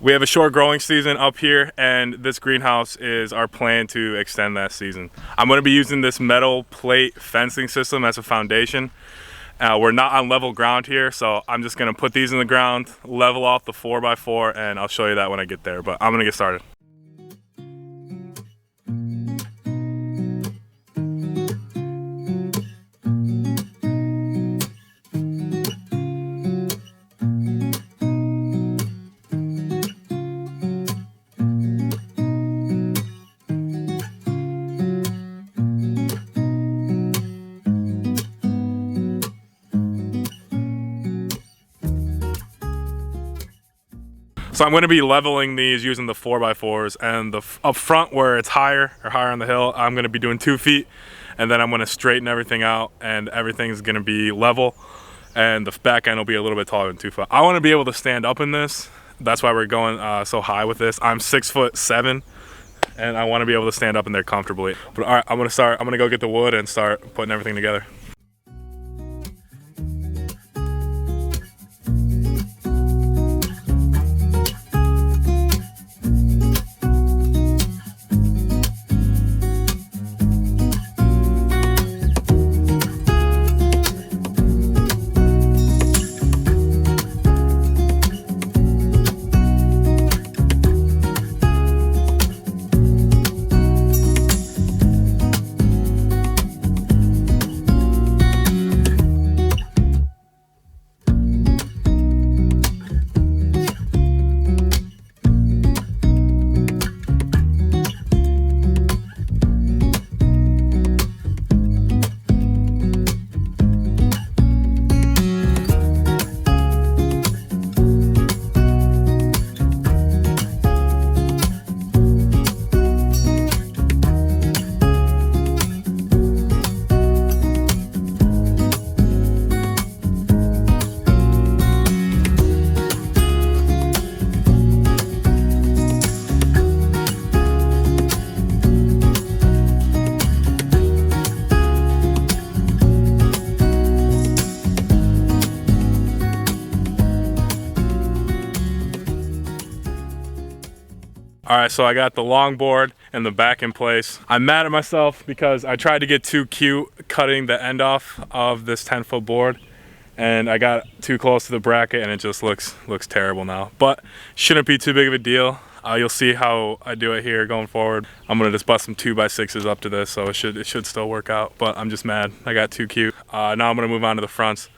We have a short growing season up here, and this greenhouse is our plan to extend that season. I'm going to be using this metal plate fencing system as a foundation. We're not on level ground here, so I'm just going to put these in the ground, level off the 4x4, and I'll show you that when I get there, but I'm going to get started. So I'm going to be leveling these using the 4x4s, and up front where it's higher on the hill, I'm going to be doing 2 feet, and then I'm going to straighten everything out, and everything's going to be level, and the back end will be a little bit taller than 2 foot. I want to be able to stand up in this. That's why we're going so high with this. I'm 6'7", and I want to be able to stand up in there comfortably. But all right, I'm going to go get the wood and start putting everything together. All right, so I got the long board and the back in place. I'm mad at myself because I tried to get too cute cutting the end off of this 10-foot board, and I got too close to the bracket and it just looks terrible now. But shouldn't be too big of a deal. You'll see how I do it here going forward. I'm gonna just bust some 2x6s up to this, so it should still work out. But I'm just mad I got too cute. Now I'm gonna move on to the fronts.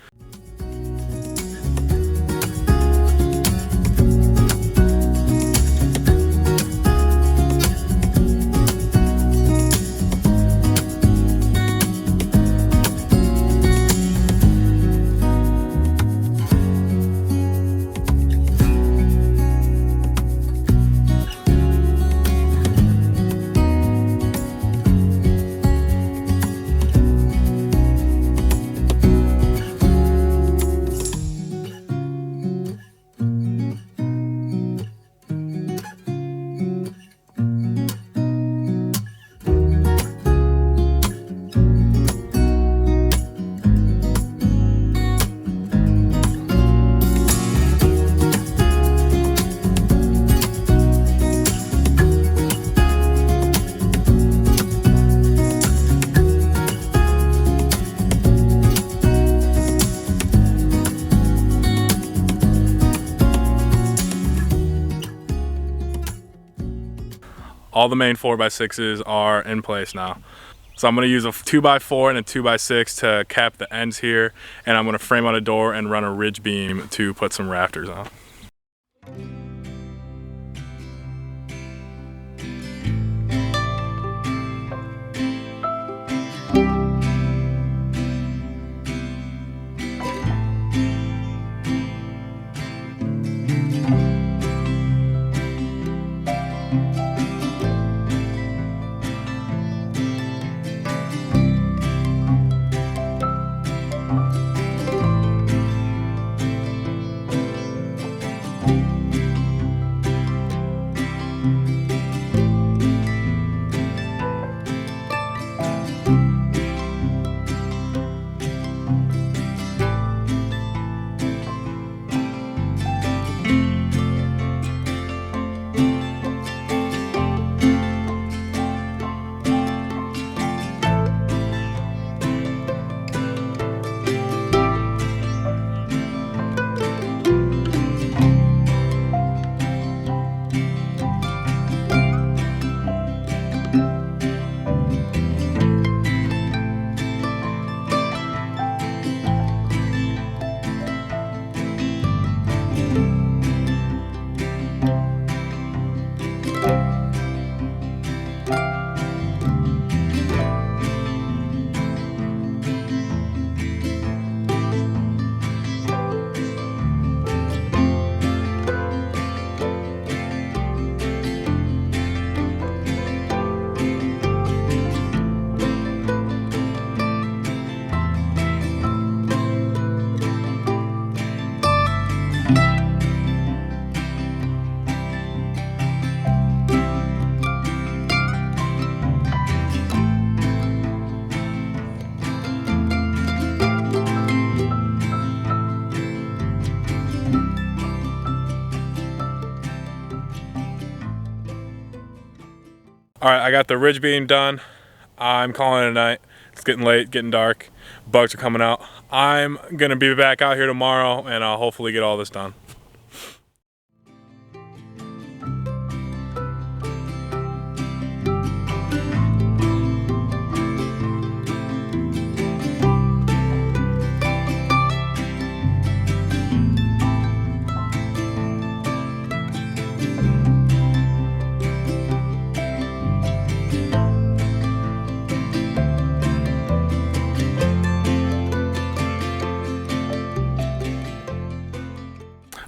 All the main 4x6s are in place now. So I'm going to use a 2x4 and a 2x6 to cap the ends here, and I'm going to frame out a door and run a ridge beam to put some rafters on. All right, I got the ridge beam done. I'm calling it a night. It's getting late, getting dark. Bugs are coming out. I'm gonna be back out here tomorrow and I'll hopefully get all this done.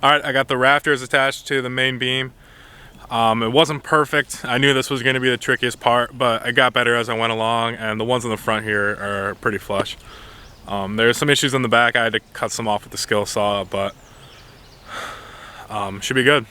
All right, I got the rafters attached to the main beam. It wasn't perfect. I knew this was going to be the trickiest part, but it got better as I went along, and the ones in the front here are pretty flush. There's some issues in the back. I had to cut some off with the skill saw, but should be good.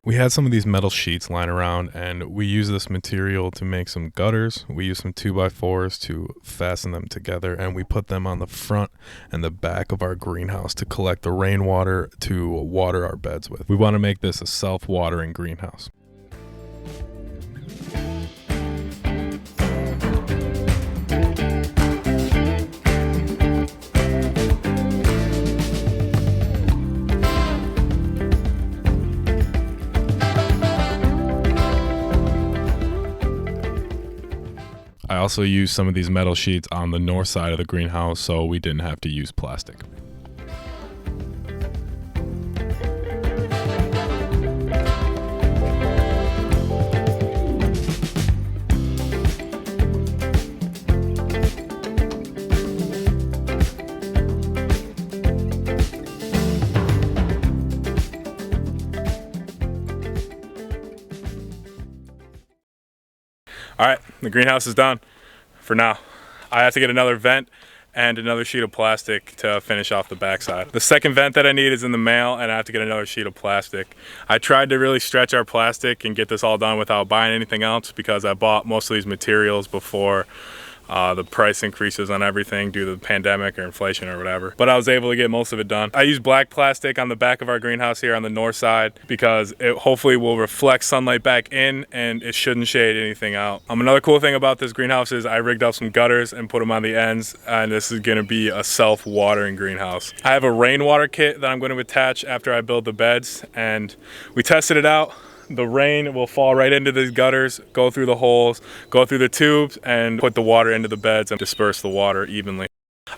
We had some of these metal sheets lying around, and we use this material to make some gutters. We use some 2x4s to fasten them together, and we put them on the front and the back of our greenhouse to collect the rainwater to water our beds with. We want to make this a self-watering greenhouse. I also used some of these metal sheets on the north side of the greenhouse so we didn't have to use plastic. All right, the greenhouse is done for now. I have to get another vent and another sheet of plastic to finish off the backside. The second vent that I need is in the male, and I have to get another sheet of plastic. I tried to really stretch our plastic and get this all done without buying anything else because I bought most of these materials before the price increases on everything due to the pandemic or inflation or whatever. But I was able to get most of it done. I use black plastic on the back of our greenhouse here on the north side because it hopefully will reflect sunlight back in and it shouldn't shade anything out. Another cool thing about this greenhouse is I rigged up some gutters and put them on the ends, and this is gonna be a self-watering greenhouse. I have a rainwater kit that I'm going to attach after I build the beds, and we tested it out. The rain will fall right into these gutters, go through the holes, go through the tubes, and put the water into the beds and disperse the water evenly.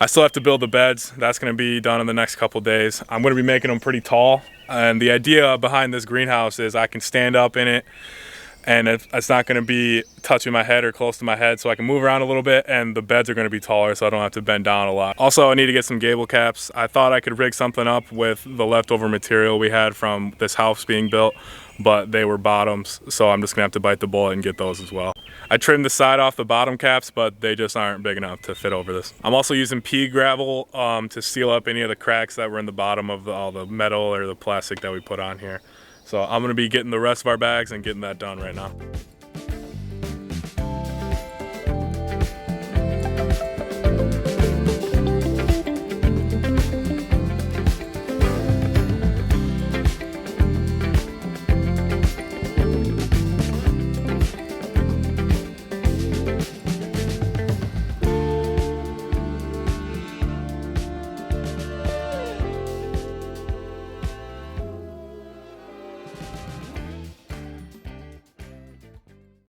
I still have to build the beds. That's going to be done in the next couple days. I'm going to be making them pretty tall, and the idea behind this greenhouse is I can stand up in it and it's not going to be touching my head or close to my head, so I can move around a little bit, and the beds are going to be taller so I don't have to bend down a lot. Also, I need to get some gable caps. I thought I could rig something up with the leftover material we had from this house being built, but they were bottoms, so I'm just gonna have to bite the bullet and get those as well. I trimmed the side off the bottom caps, but they just aren't big enough to fit over this. I'm also using pea gravel to seal up any of the cracks that were in the bottom of all the metal or the plastic that we put on here. So I'm gonna be getting the rest of our bags and getting that done right now.